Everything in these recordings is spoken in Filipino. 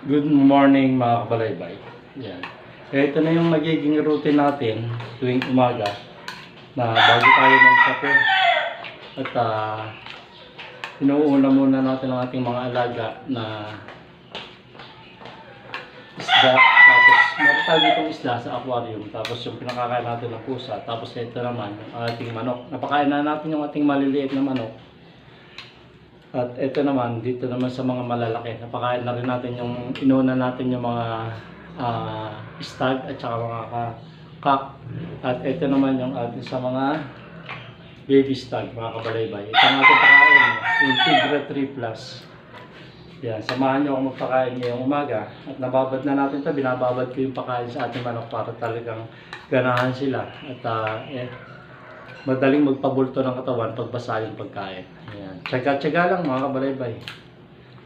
Good morning mga kabalaybay. Yan. Ito na yung magiging routine natin tuwing umaga na bago tayo magkape at inuuna muna natin ang ating mga alaga na isda. Tapos meron tayo ditong isda sa aquarium. Tapos yung pinakakain natin ng pusa. Tapos ito naman ang ating manok. Napakain na natin yung ating maliliit na manok. At ito naman, dito naman sa mga malalaki, napakain na rin natin yung, inuna natin yung mga stag at saka mga kak. At ito naman yung atin sa mga baby stag, mga kabalaybay. Ito ang ating pakain, yung Tigra 3 Plus. Yan, samahan nyo ako magpakain ngayong umaga. At nababad na natin ito, binababad ko yung pakain sa ating manok para talagang ganahan sila. At madaling magpabulto ng katawan pag basa yung pagkain. Ayan. Tsaga-tsaga lang mga kabalaybay.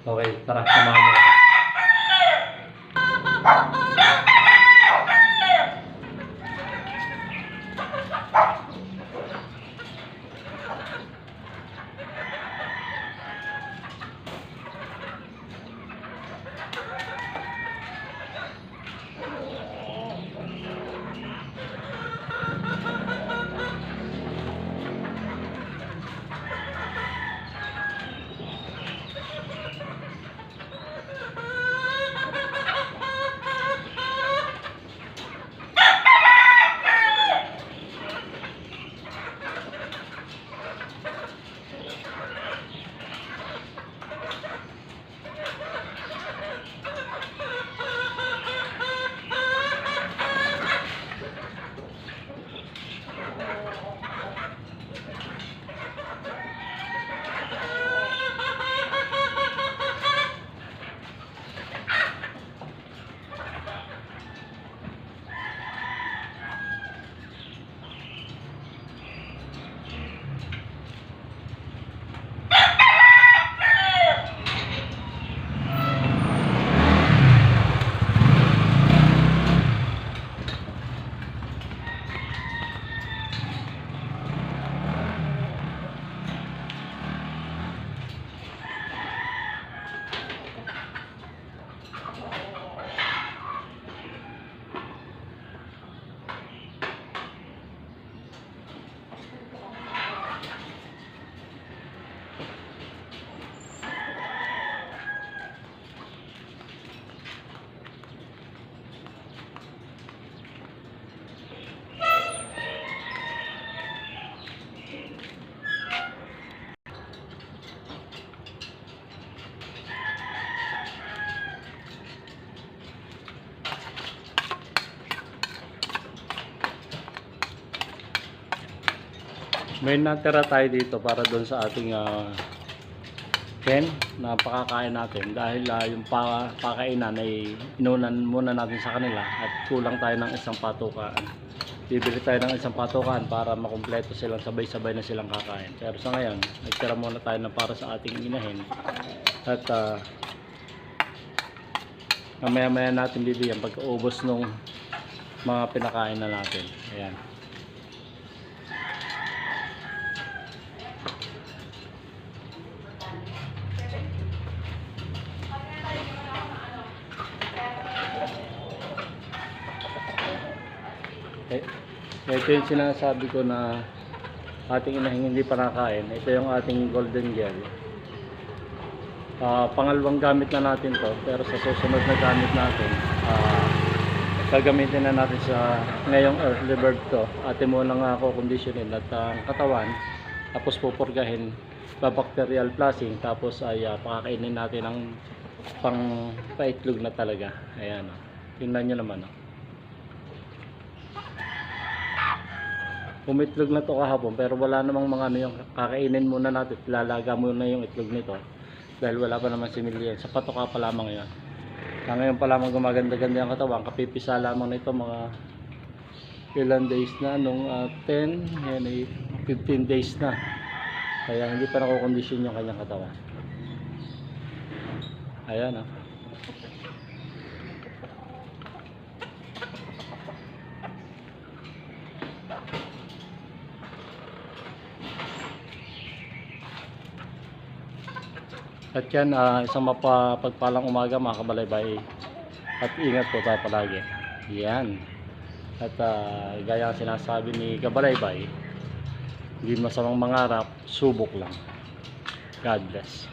Okay, tara, samahan mo ako. May natira tayo dito para doon sa ating pen na pakakain natin dahil yung pakainan ay inunan muna natin sa kanila at kulang tayo ng isang patukan. Bibili tayo ng isang patukan para makumpleto silang sabay-sabay na silang kakain. Pero sa ngayon, nagtira muna tayo na para sa ating inahin at mamaya-maya natin bibigyan pagkaubos nung mga pinakain na natin. Ayan. Ito yung sinasabi ko na ating inahing hindi pa nakain. Ito yung ating golden gel. Pangalawang gamit na natin to, pero sa susunod na gamit natin gagamitin na natin sa ngayong early bird to. Atin mo lang kondisyonin at katawan, tapos pupurgahin, babacterial flushing, tapos ay pakakainin natin ng pang paitlog na talaga. Ayan, tingnan nyo naman. Umitlog na to kahapon pero wala namang mga ano yung kakainin muna natin, lalaga muna yung itlog nito dahil wala pa naman si Milian, sa patoka pa lamang yan. Ngayon pa lamang gumaganda-ganda yung katawan, kapipisa lamang nito mga ilan days na, nung 10 yan ay 15 days na, kaya hindi pa nakukondisyon yung kanyang katawan. Ayan At yan, isang mapagpalang umaga mga kabalaybay. At ingat po tayo palagi. Yan. At gaya ang sinasabi ni Kabalaybay, hindi masamang mangarap, subok lang. God bless.